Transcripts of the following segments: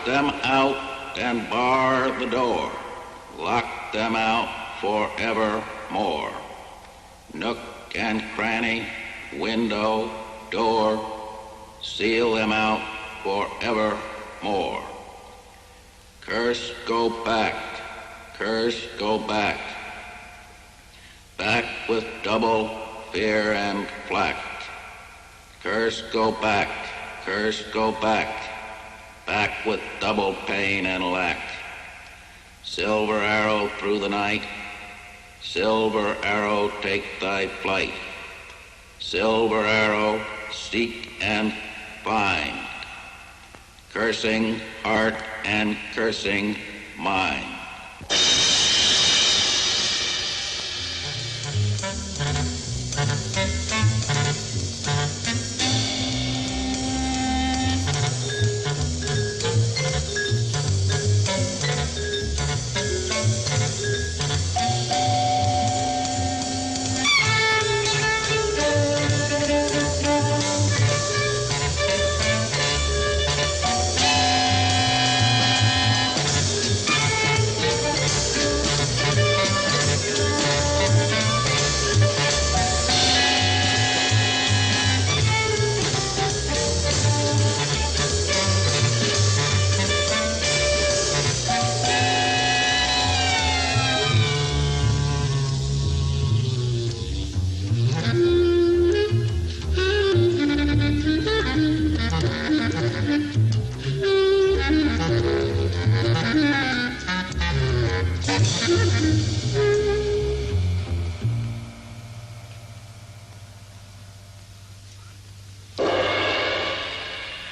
them out and bar the door. Lock them out forevermore. Nook and cranny, window, door, seal them out forevermore. Curse, go back, curse, go back. Back with double fear and flack. Curse, go back, curse, go back. Back with double pain and lack. Silver arrow through the night, silver arrow take thy flight. Silver arrow seek and find. Cursing heart and cursing mind.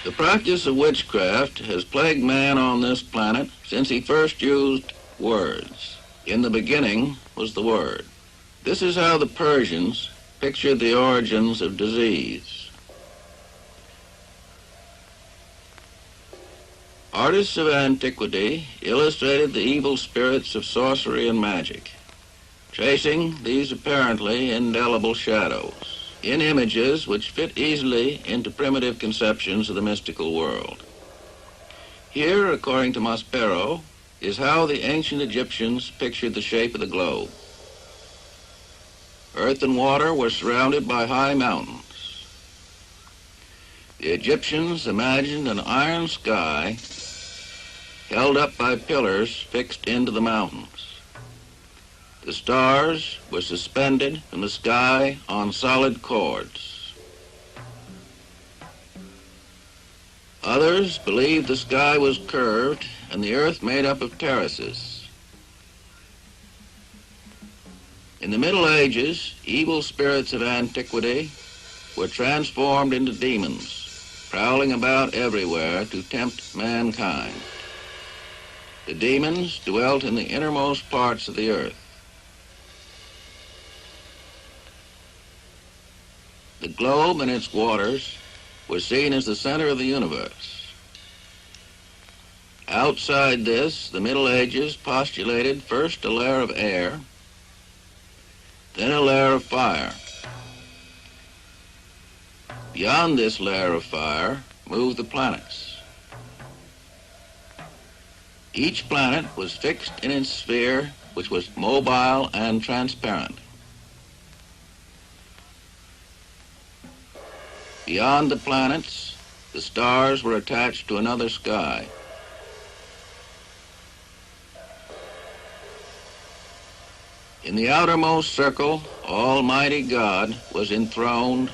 The practice of witchcraft has plagued man on this planet since he first used words. In the beginning was the Word. This is how the Persians pictured the origins of disease. Artists of antiquity illustrated the evil spirits of sorcery and magic, tracing these apparently indelible shadows in images which fit easily into primitive conceptions of the mystical world. Here, according to Maspero, is how the ancient Egyptians pictured the shape of the globe. Earth and water were surrounded by high mountains. The Egyptians imagined an iron sky held up by pillars fixed into the mountains. The stars were suspended from the sky on solid cords. Others believed the sky was curved and the earth made up of terraces. In the Middle Ages, evil spirits of antiquity were transformed into demons, prowling about everywhere to tempt mankind. The demons dwelt in the innermost parts of the earth. The globe and its waters were seen as the center of the universe. Outside this, the Middle Ages postulated first a layer of air, then a layer of fire. Beyond this layer of fire moved the planets. Each planet was fixed in its sphere, which was mobile and transparent. Beyond the planets, the stars were attached to another sky. In the outermost circle, Almighty God was enthroned,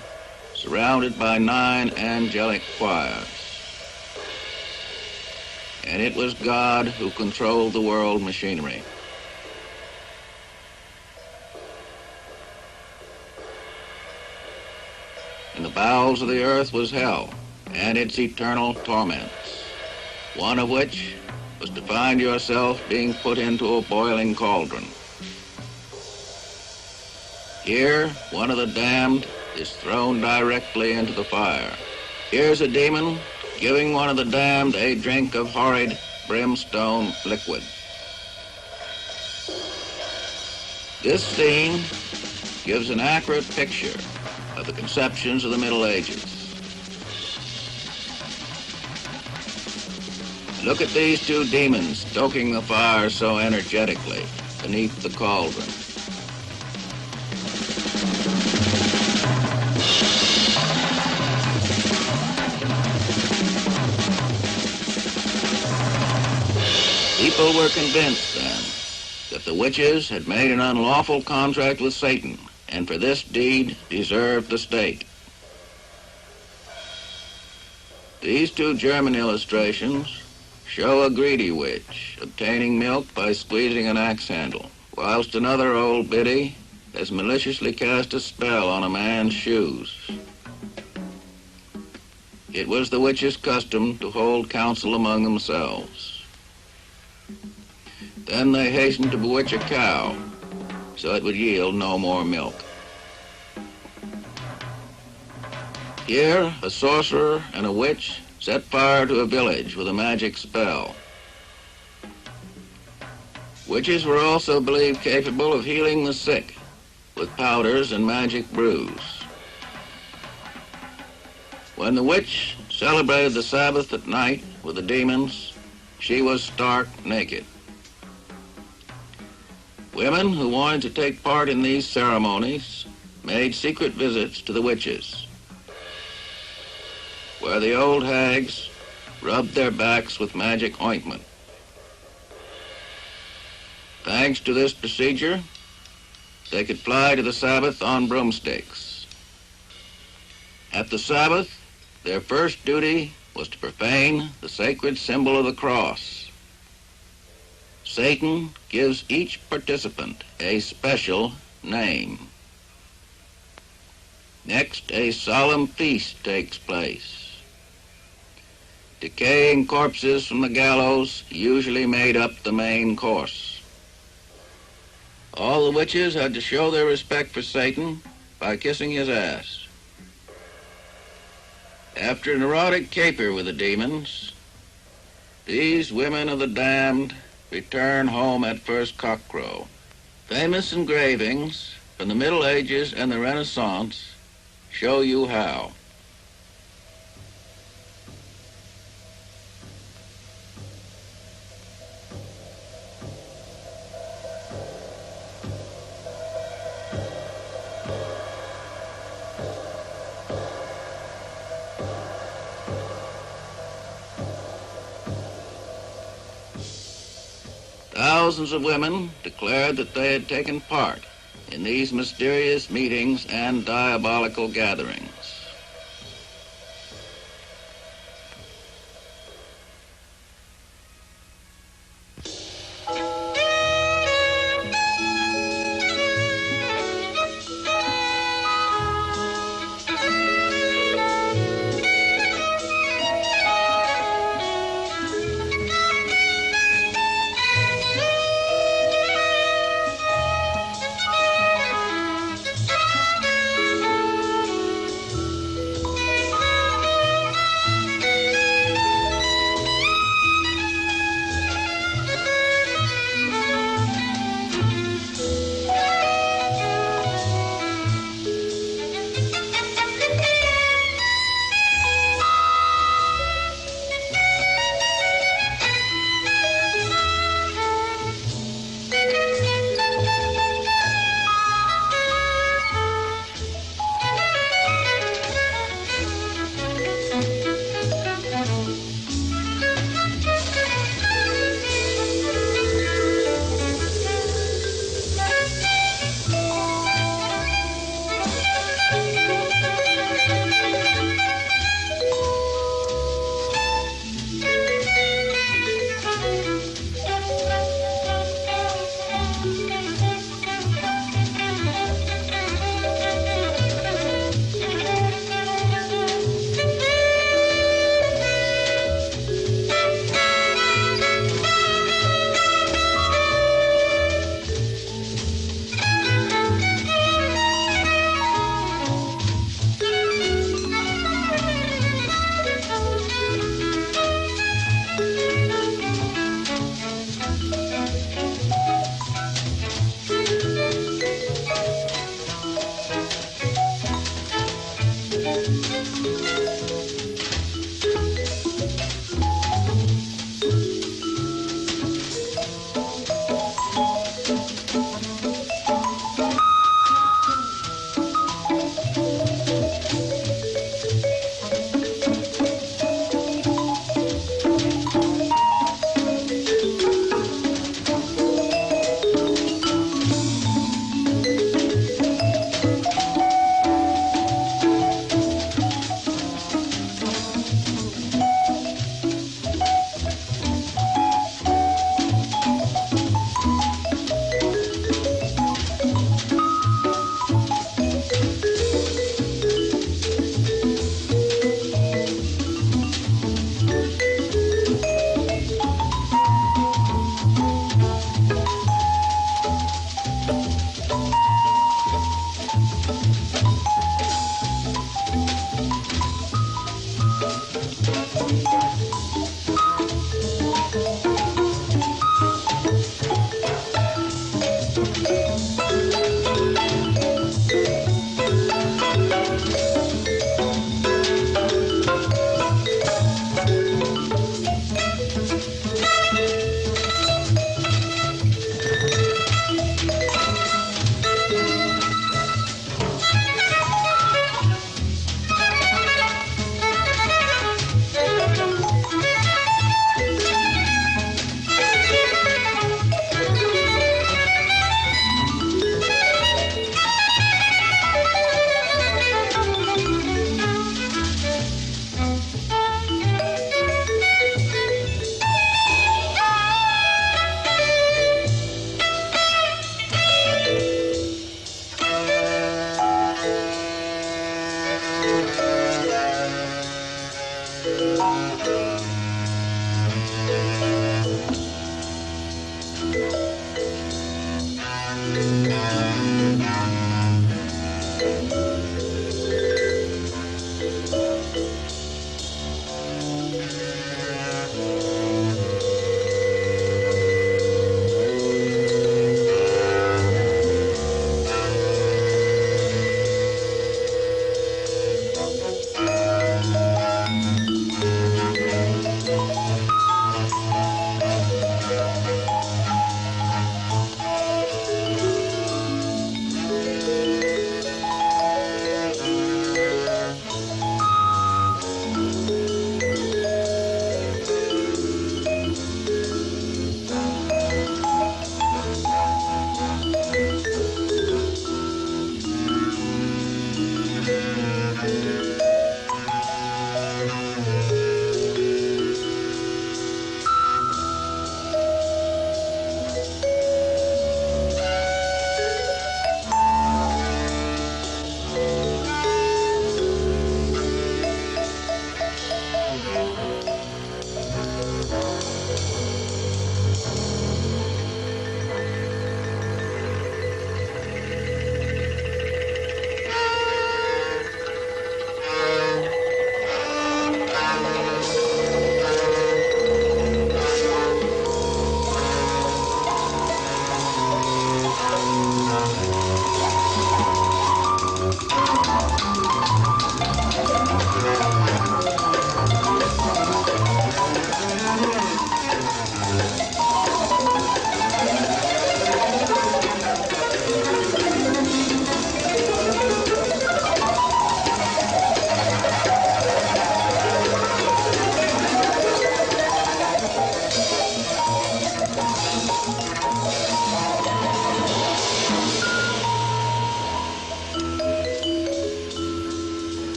surrounded by 9 angelic choirs. And it was God who controlled the world machinery. In the bowels of the earth was hell and its eternal torments, one of which was to find yourself being put into a boiling cauldron. Here, one of the damned is thrown directly into the fire. Here's a demon giving one of the damned a drink of horrid brimstone liquid. This scene gives an accurate picture of the conceptions of the Middle Ages. Look at these two demons stoking the fire so energetically beneath the cauldron. People were convinced then that the witches had made an unlawful contract with Satan, and for this deed deserved the stake. These two German illustrations show a greedy witch obtaining milk by squeezing an axe handle, whilst another old biddy has maliciously cast a spell on a man's shoes. It was the witches' custom to hold counsel among themselves. Then they hastened to bewitch a cow so it would yield no more milk. Here, a sorcerer and a witch set fire to a village with a magic spell. Witches were also believed capable of healing the sick with powders and magic brews. When the witch celebrated the Sabbath at night with the demons, she was stark naked. Women who wanted to take part in these ceremonies made secret visits to the witches, where the old hags rubbed their backs with magic ointment. Thanks to this procedure, they could fly to the Sabbath on broomsticks. At the Sabbath, their first duty was to profane the sacred symbol of the cross. Satan gives each participant a special name. Next, a solemn feast takes place. Decaying corpses from the gallows usually made up the main course. All the witches had to show their respect for Satan by kissing his ass. After an erotic caper with the demons, these women of the damned return home at first cockcrow. Famous engravings from the Middle Ages and the Renaissance show you how. Thousands of women declared that they had taken part in these mysterious meetings and diabolical gatherings.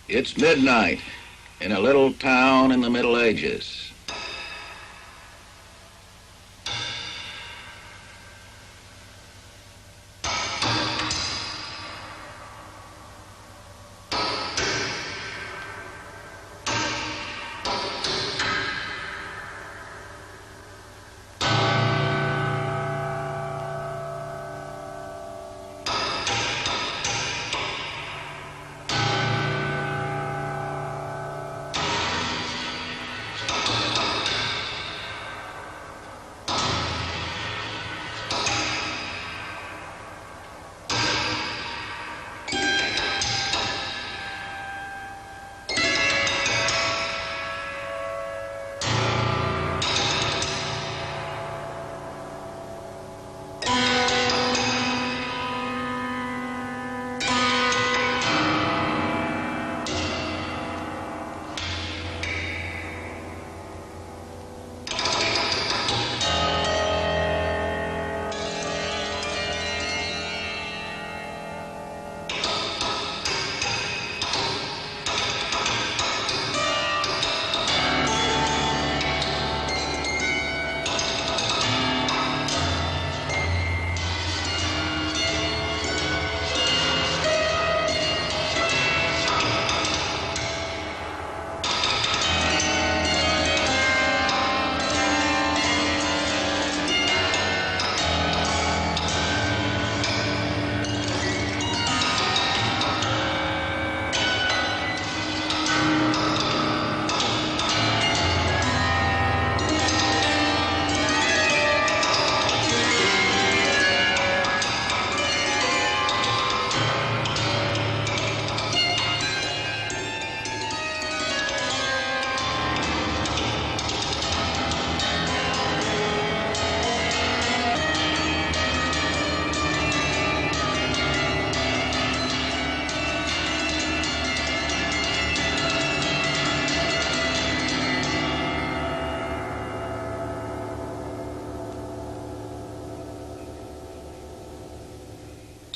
It's midnight in a little town in the Middle Ages.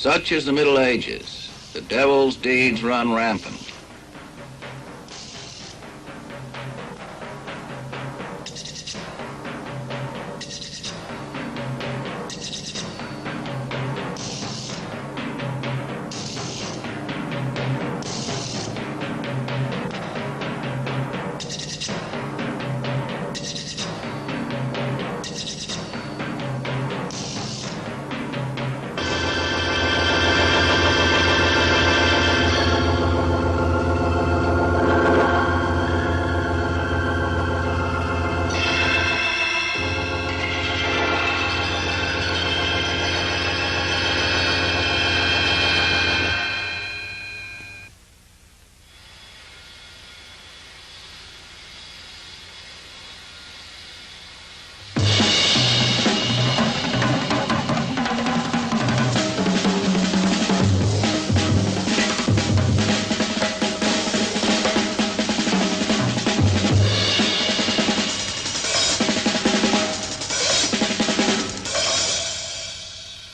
Such is the Middle Ages. The devil's deeds run rampant.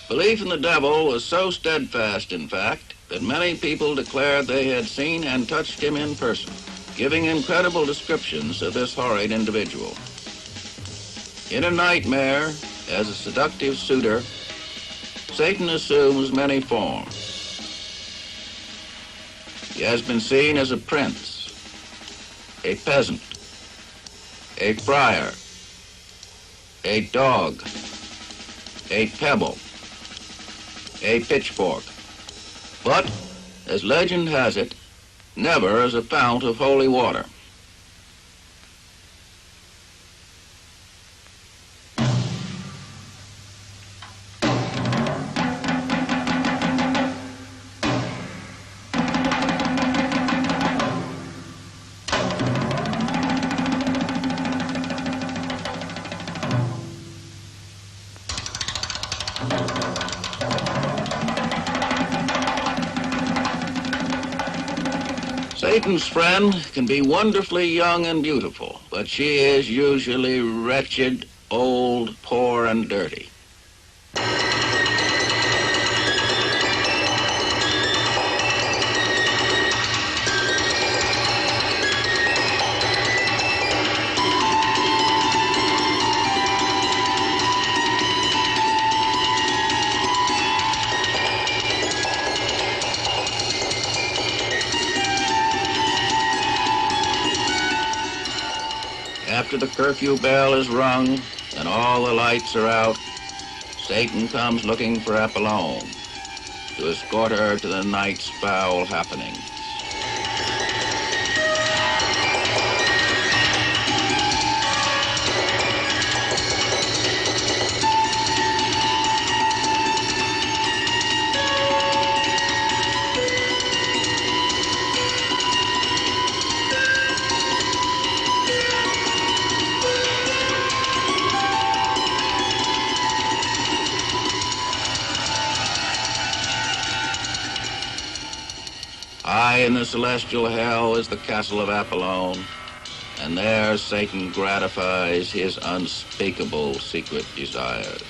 Belief in the devil was so steadfast, in fact, that many people declared they had seen and touched him in person, giving incredible descriptions of this horrid individual. In a nightmare, as a seductive suitor, Satan assumes many forms. He has been seen as a prince, a peasant, a friar, a dog, a pebble, a pitchfork, but, as legend has it, never as a fount of holy water. Satan's friend can be wonderfully young and beautiful, but she is usually wretched, old, poor, and dirty. After the curfew bell is rung and all the lights are out, Satan comes looking for Apollyon to escort her to the night's foul happenings. High in the celestial hell is the castle of Apollyon, and there Satan gratifies his unspeakable secret desires.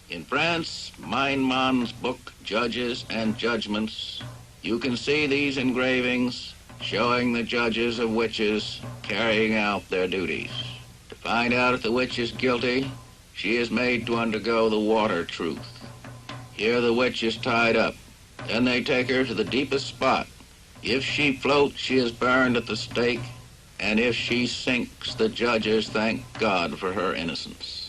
In France, Meinmann's book, Judges and Judgments, you can see these engravings showing the judges of witches carrying out their duties. To find out if the witch is guilty, she is made to undergo the water truth. Here the witch is tied up. Then they take her to the deepest spot. If she floats, she is burned at the stake, and if she sinks, the judges thank God for her innocence.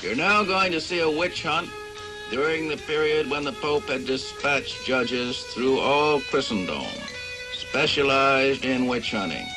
You're now going to see a witch hunt during the period when the Pope had dispatched judges through all Christendom, specialized in witch hunting.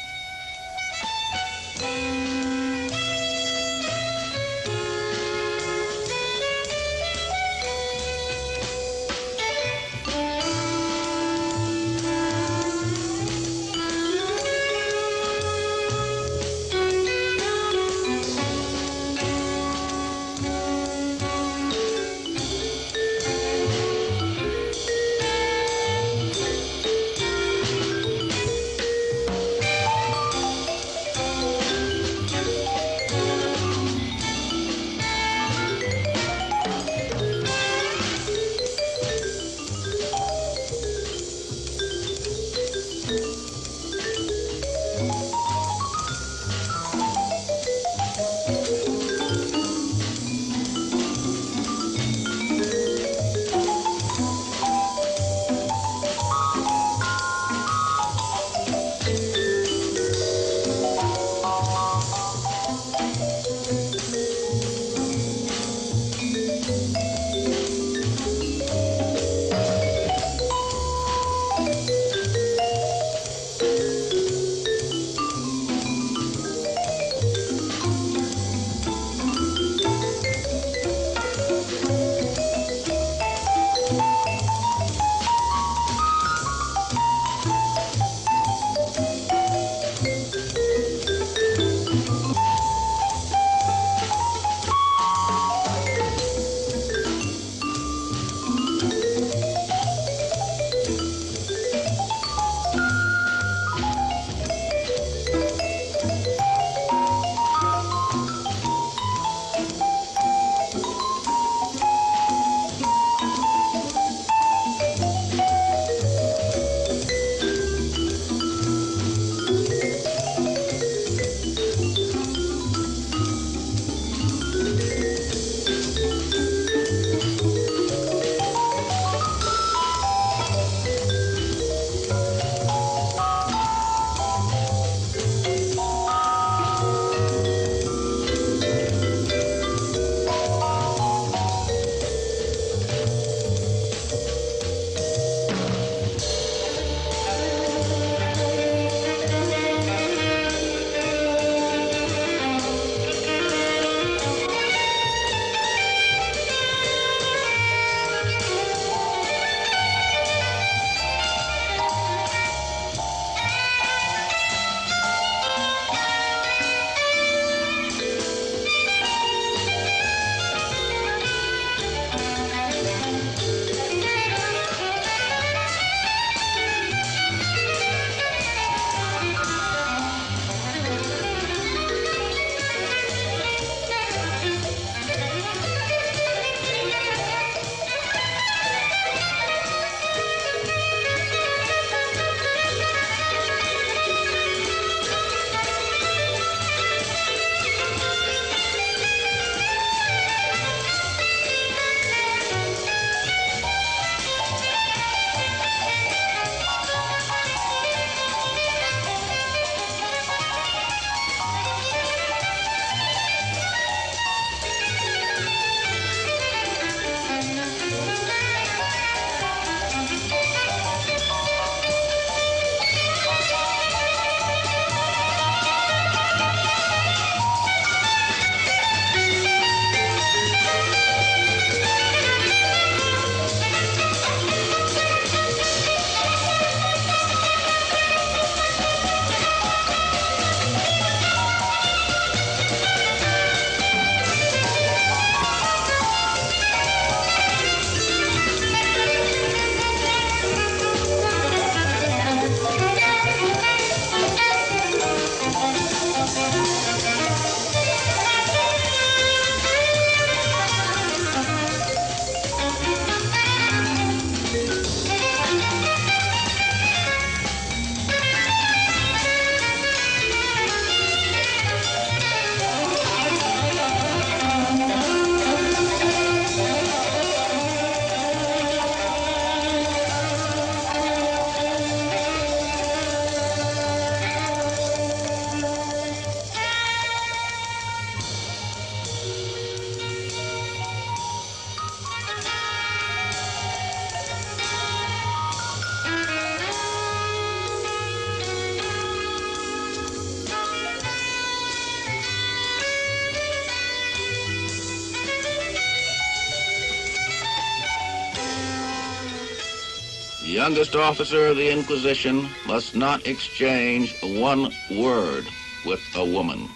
The youngest officer of the Inquisition must not exchange one word with a woman.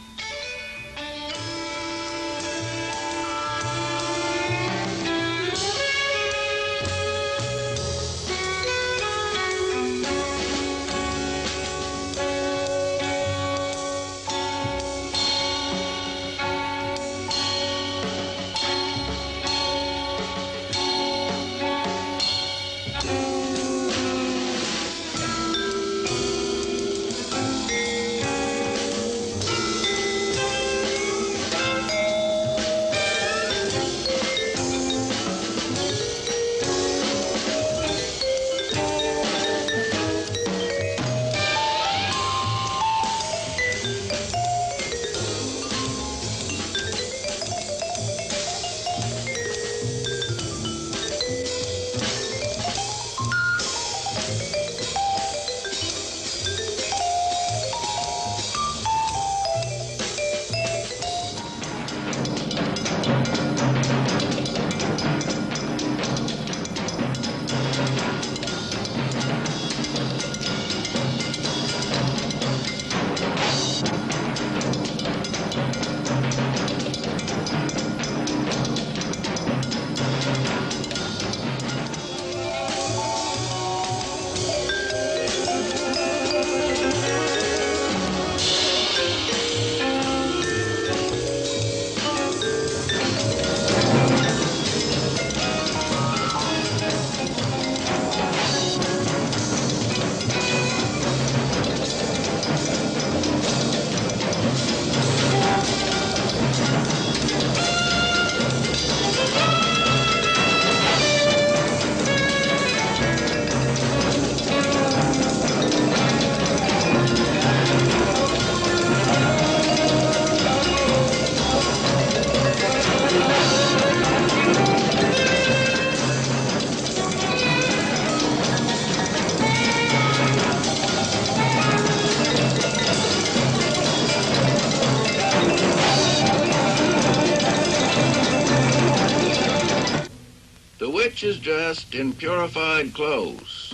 The witch is dressed in purified clothes.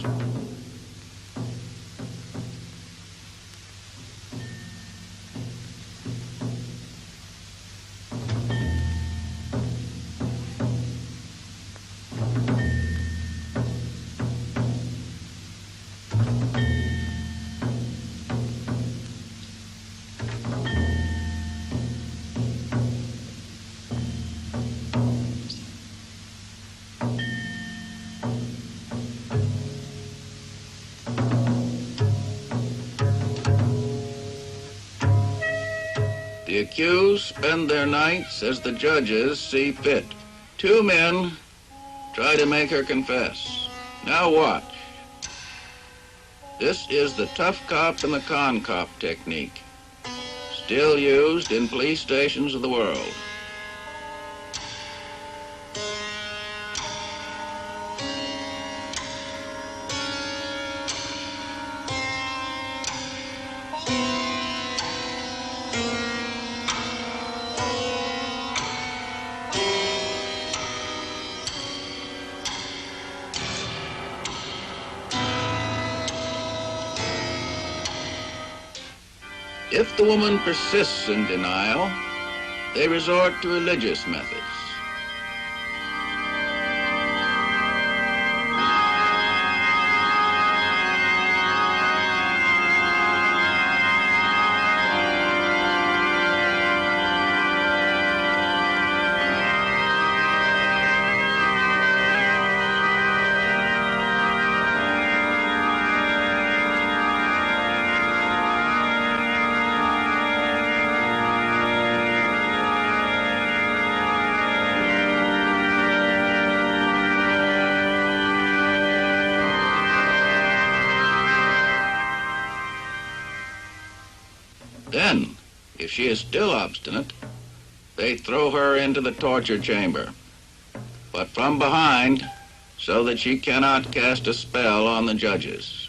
The accused spend their nights as the judges see fit. Two men try to make her confess. Now watch. This is the tough cop and the con cop technique, still used in police stations of the world. If the woman persists in denial, they resort to religious methods. Then, if she is still obstinate, they throw her into the torture chamber, but from behind, so that she cannot cast a spell on the judges.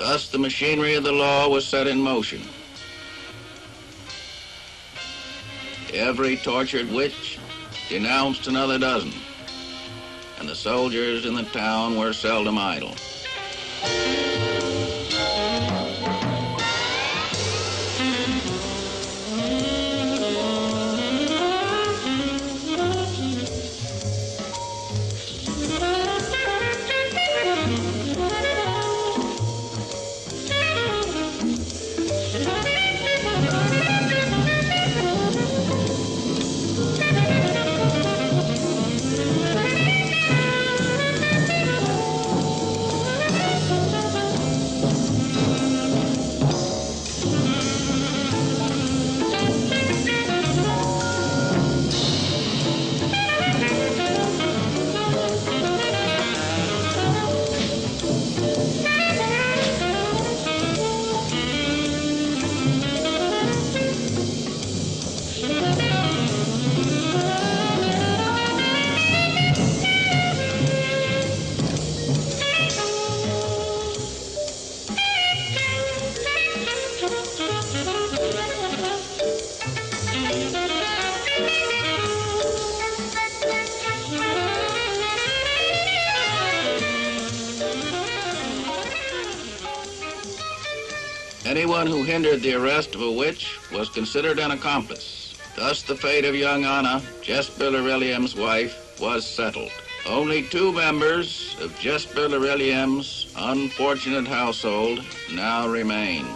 Thus the machinery of the law was set in motion. Every tortured witch denounced another dozen, and the soldiers in the town were seldom idle. Anyone who hindered the arrest of a witch was considered an accomplice. Thus the fate of young Anna, Jesper Loreliem's wife, was settled. Only 2 members of Jesper Loreliem's unfortunate household now remain.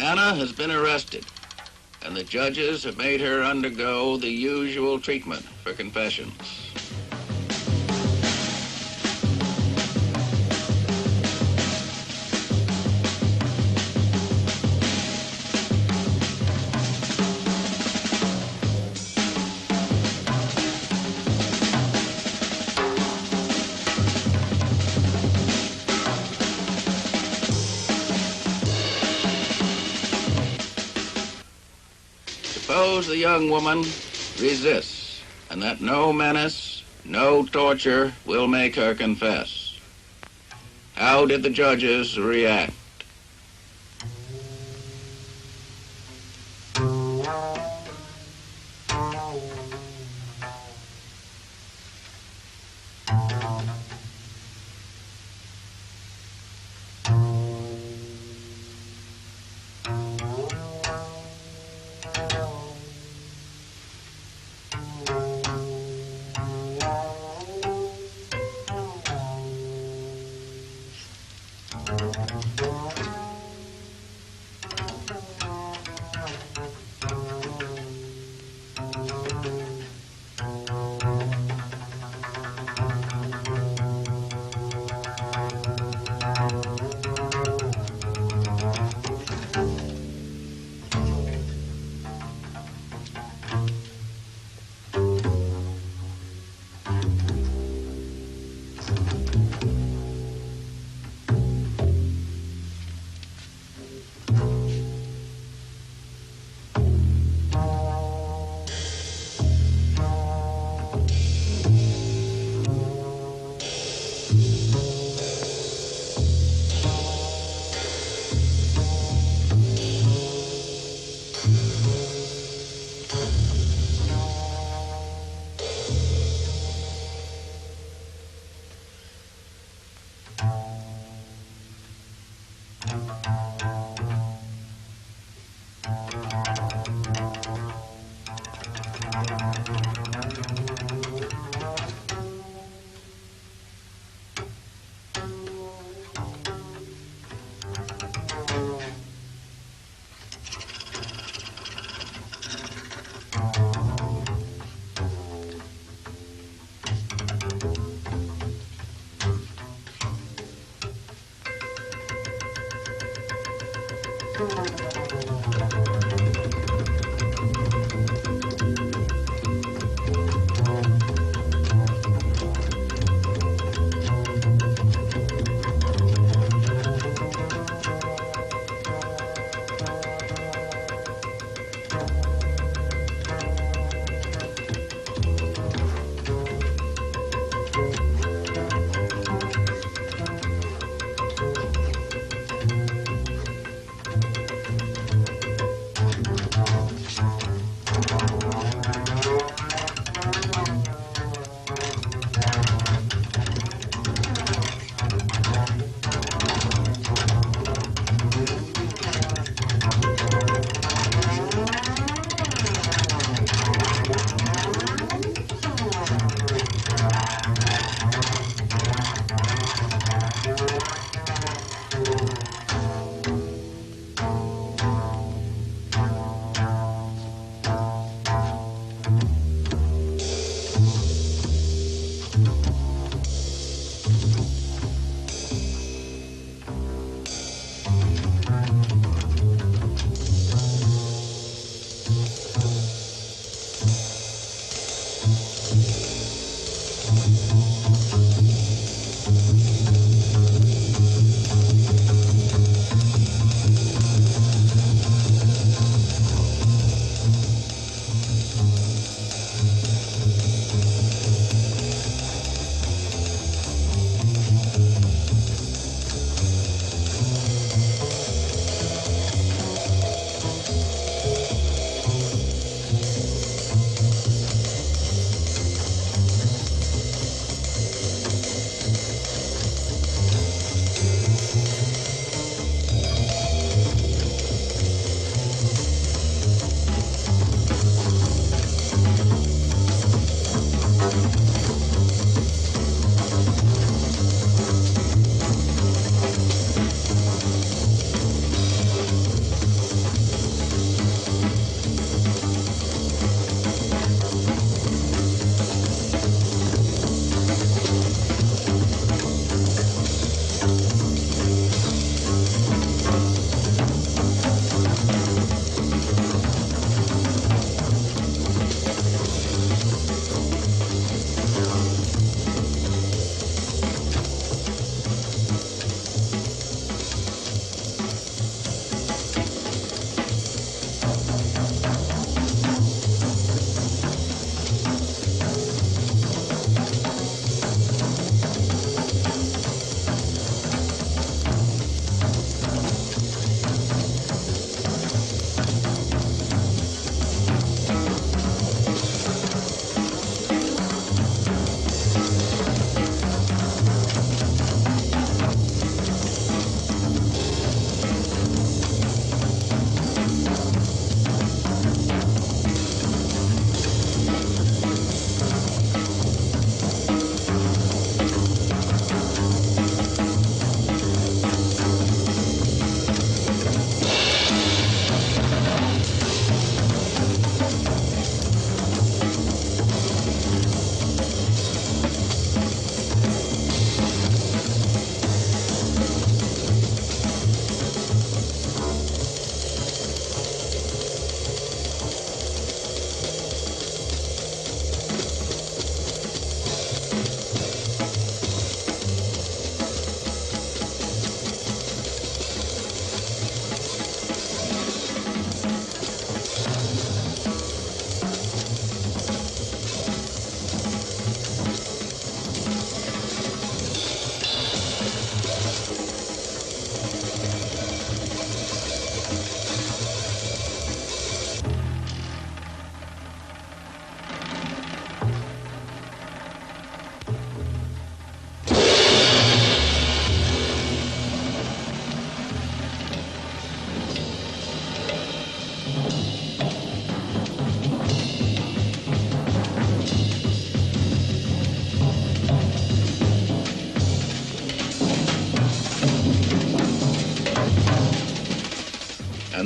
Anna has been arrested, and the judges have made her undergo the usual treatment for confessions. Suppose the young woman resists, and that no menace, no torture will make her confess. How did the judges react?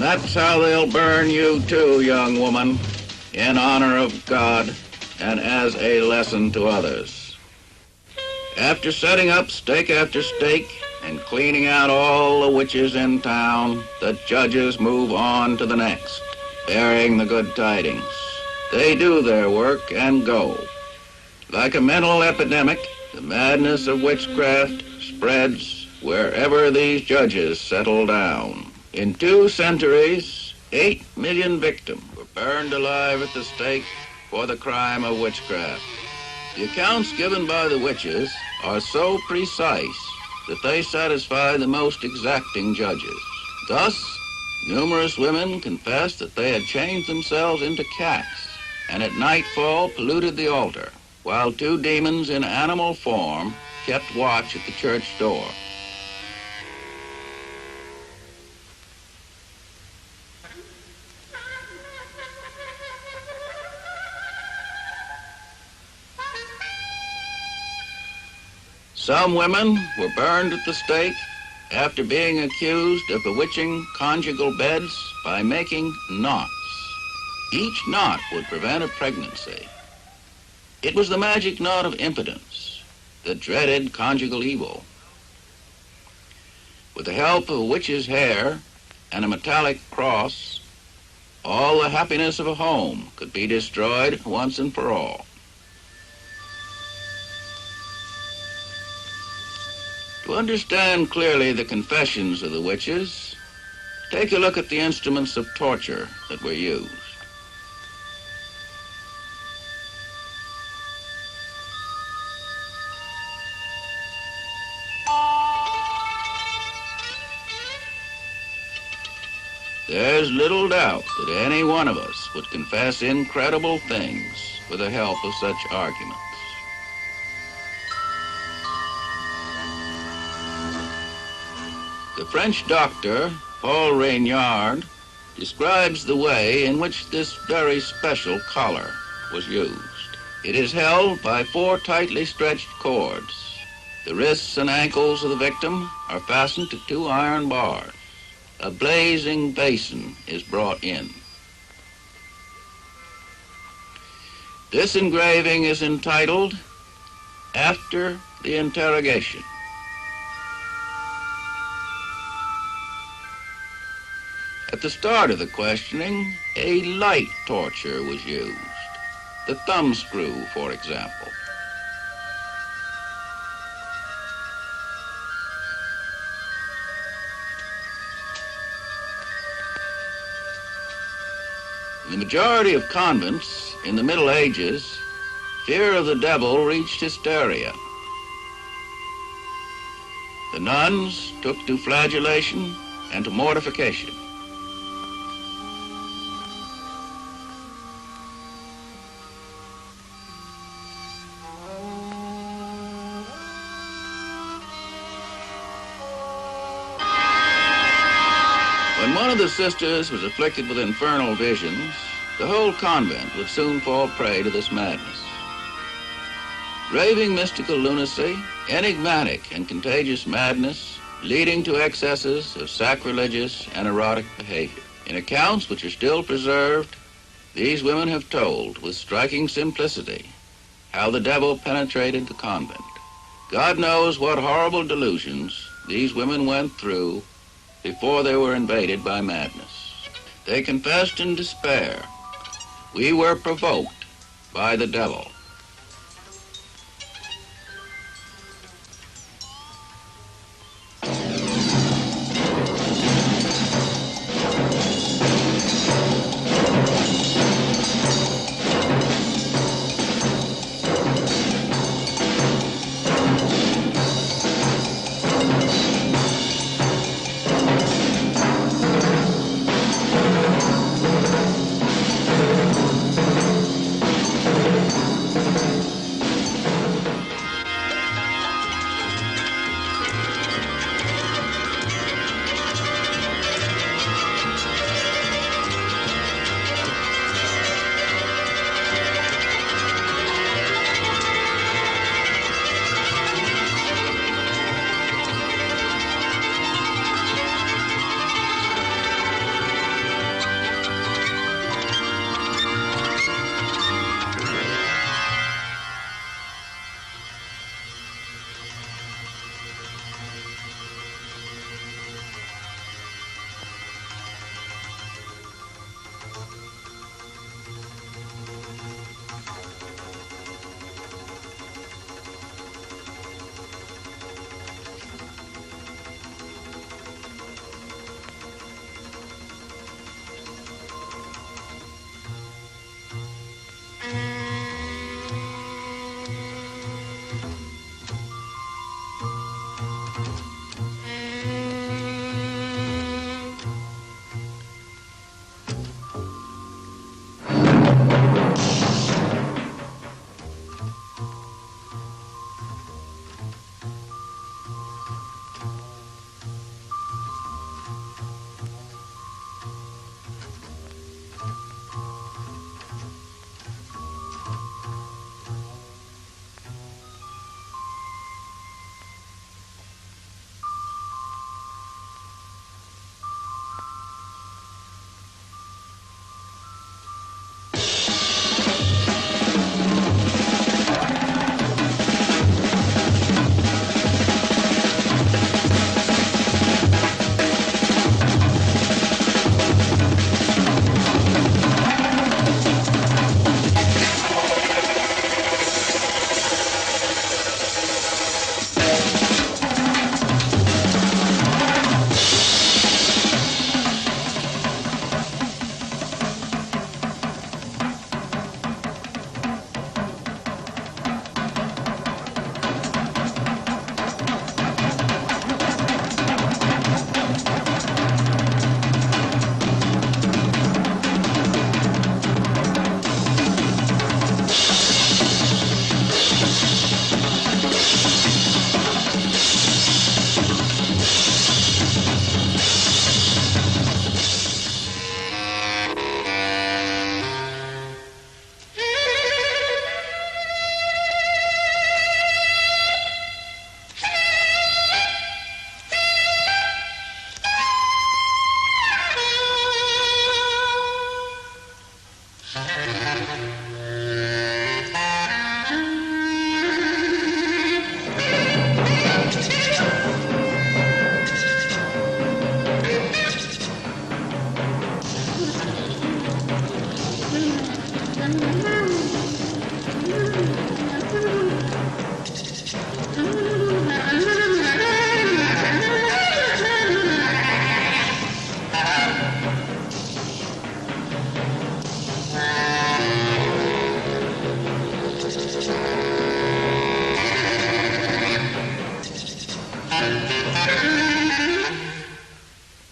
And that's how they'll burn you too, young woman, in honor of God and as a lesson to others. After setting up stake after stake and cleaning out all the witches in town, the judges move on to the next, bearing the good tidings. They do their work and go. Like a mental epidemic, the madness of witchcraft spreads wherever these judges settle down. In 2 centuries, 8 million victims were burned alive at the stake for the crime of witchcraft. The accounts given by the witches are so precise that they satisfy the most exacting judges. Thus, numerous women confessed that they had changed themselves into cats and at nightfall polluted the altar, while 2 demons in animal form kept watch at the church door. Some women were burned at the stake after being accused of bewitching conjugal beds by making knots. Each knot would prevent a pregnancy. It was the magic knot of impotence, the dreaded conjugal evil. With the help of a witch's hair and a metallic cross, all the happiness of a home could be destroyed once and for all. To understand clearly the confessions of the witches, take a look at the instruments of torture that were used. There's little doubt that any one of us would confess incredible things with the help of such arguments. The French doctor, Paul Regnard, describes the way in which this very special collar was used. It is held by 4 tightly stretched cords. The wrists and ankles of the victim are fastened to 2 iron bars. A blazing basin is brought in. This engraving is entitled, After the Interrogation. At the start of the questioning, a light torture was used. The thumb screw, for example. In the majority of convents in the Middle Ages, fear of the devil reached hysteria. The nuns took to flagellation and to mortification. When one of the sisters was afflicted with infernal visions, the whole convent would soon fall prey to this madness. Raving mystical lunacy, enigmatic and contagious madness, leading to excesses of sacrilegious and erotic behavior. In accounts which are still preserved, these women have told with striking simplicity how the devil penetrated the convent. God knows what horrible delusions these women went through before they were invaded by madness. They confessed in despair, "We were provoked by the devil."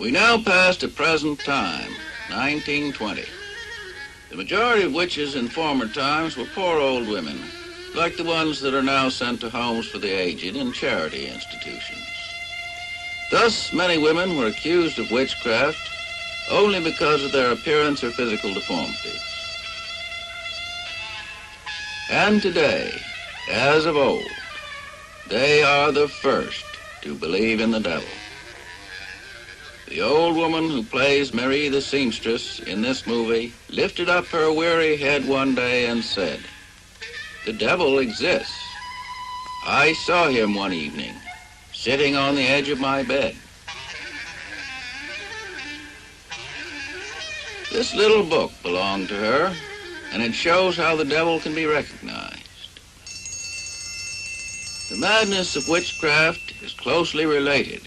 We now pass to present time, 1920. The majority of witches in former times were poor old women, like the ones that are now sent to homes for the aged and charity institutions. Thus, many women were accused of witchcraft only because of their appearance or physical deformities. And today, as of old, they are the first to believe in the devil. The old woman who plays Marie the seamstress in this movie lifted up her weary head one day and said, "The devil exists. I saw him one evening, sitting on the edge of my bed." This little book belonged to her, and it shows how the devil can be recognized. The madness of witchcraft is closely related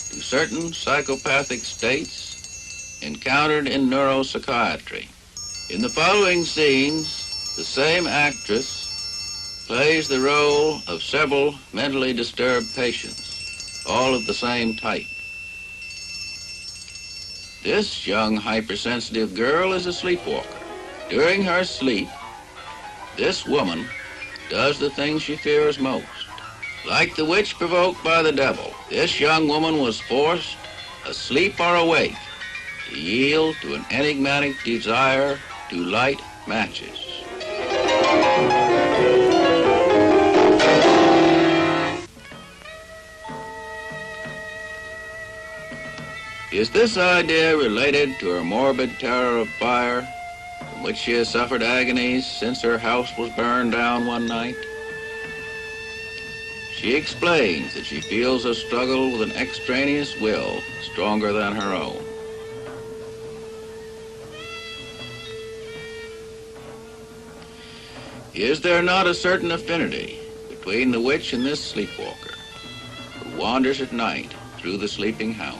to certain psychopathic states encountered in neuropsychiatry. In the following scenes, the same actress plays the role of several mentally disturbed patients, all of the same type. This young hypersensitive girl is a sleepwalker. During her sleep, this woman does the things she fears most. Like the witch provoked by the devil, this young woman was forced, asleep or awake, to yield to an enigmatic desire to light matches. Is this idea related to her morbid terror of fire, from which she has suffered agonies since her house was burned down one night? She explains that she feels a struggle with an extraneous will stronger than her own. Is there not a certain affinity between the witch and this sleepwalker who wanders at night through the sleeping house?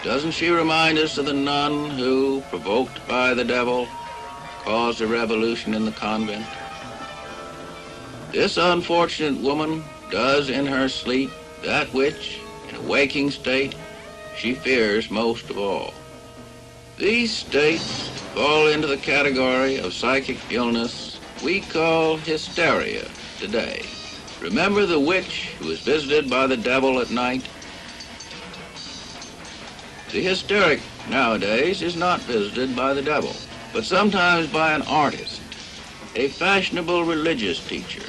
Doesn't she remind us of the nun who, provoked by the devil, caused a revolution in the convent? This unfortunate woman does in her sleep that which, in a waking state, she fears most of all. These states fall into the category of psychic illness we call hysteria today. Remember the witch who is visited by the devil at night? The hysteric nowadays is not visited by the devil, but sometimes by an artist, a fashionable religious teacher,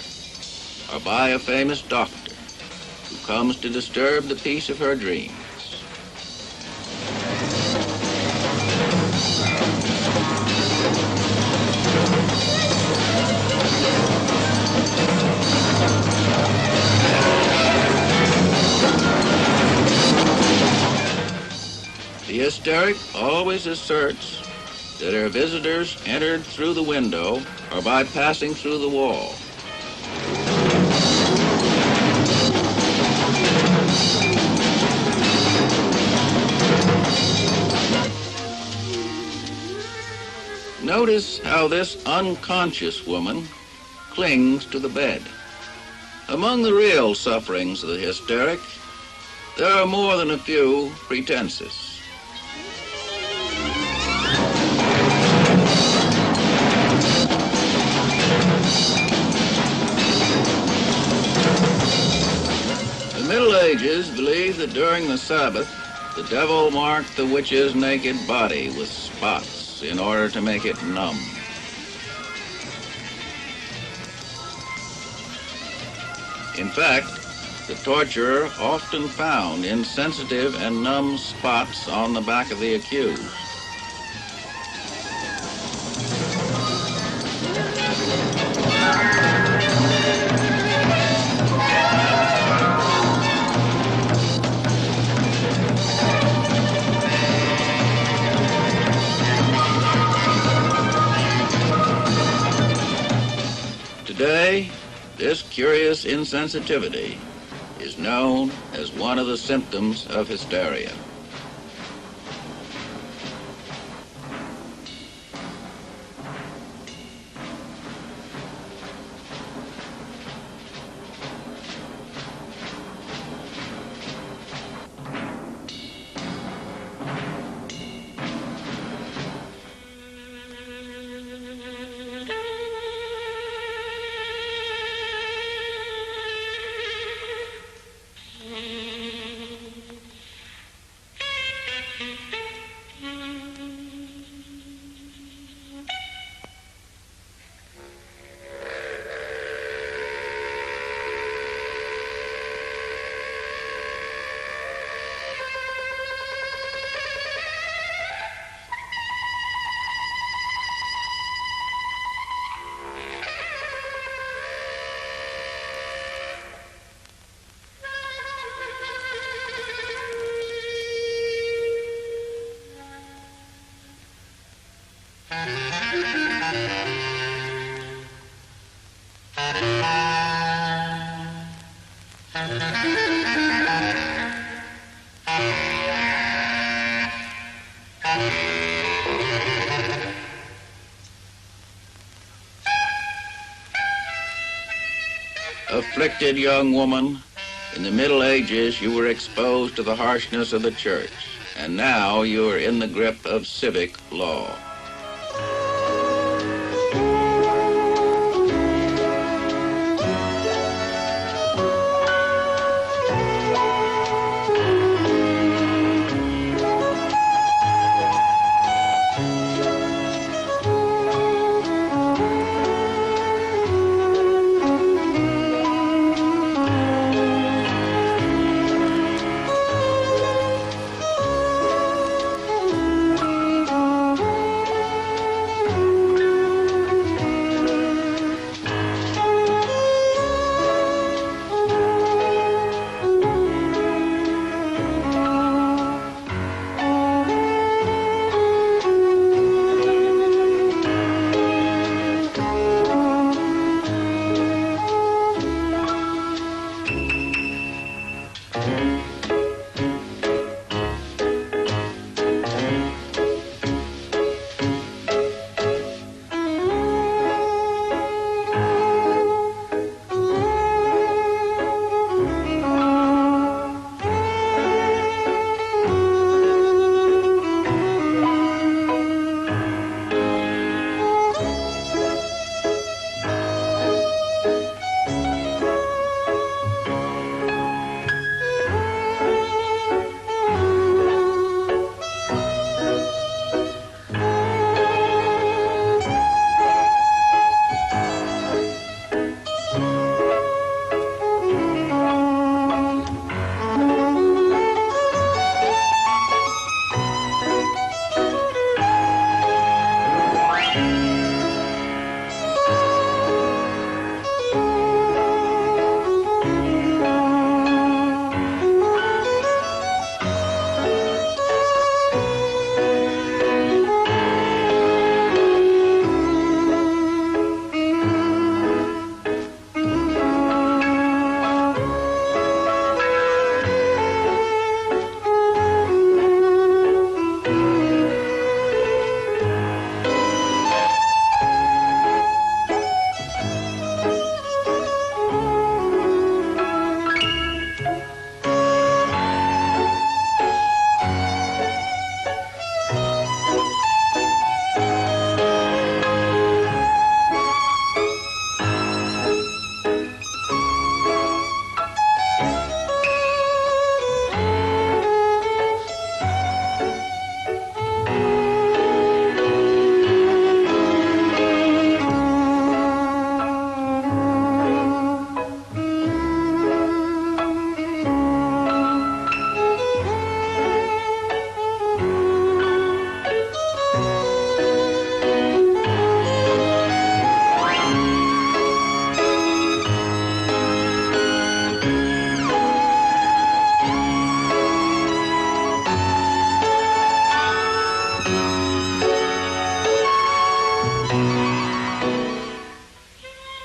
or by a famous doctor who comes to disturb the peace of her dreams. The hysteric always asserts that her visitors entered through the window or by passing through the wall. Notice how this unconscious woman clings to the bed. Among the real sufferings of the hysteric, there are more than a few pretenses. The Middle Ages believed that during the Sabbath, the devil marked the witch's naked body with spots in order to make it numb. In fact, the torturer often found insensitive and numb spots on the back of the accused. Today, this curious insensitivity is known as one of the symptoms of hysteria. Afflicted young woman, in the Middle Ages you were exposed to the harshness of the church, and now you are in the grip of civic law.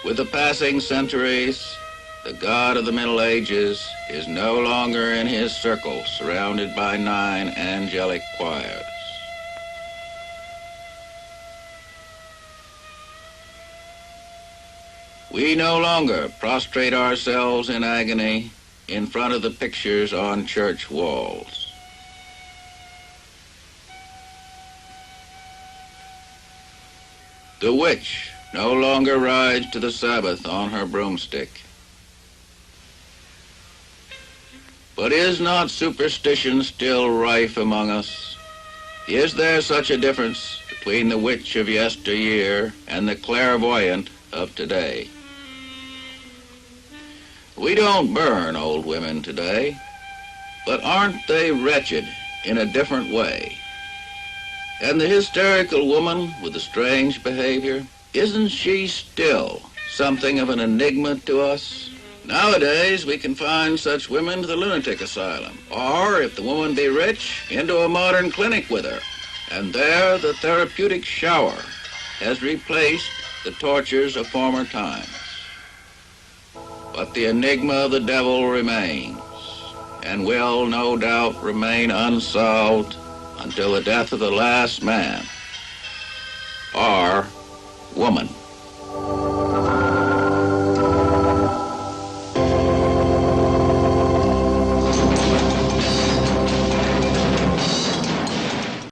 With the passing centuries, the God of the Middle Ages is no longer in his circle, surrounded by 9 angelic choirs. We no longer prostrate ourselves in agony in front of the pictures on church walls. The witch no longer rides to the Sabbath on her broomstick. But is not superstition still rife among us? Is there such a difference between the witch of yesteryear and the clairvoyant of today? We don't burn old women today, but aren't they wretched in a different way? And the hysterical woman with the strange behavior, isn't she still something of an enigma to us? Nowadays, we can find such women to the lunatic asylum, or, if the woman be rich, into a modern clinic with her. And there, the therapeutic shower has replaced the tortures of former times. But the enigma of the devil remains, and will, no doubt, remain unsolved until the death of the last man, or woman.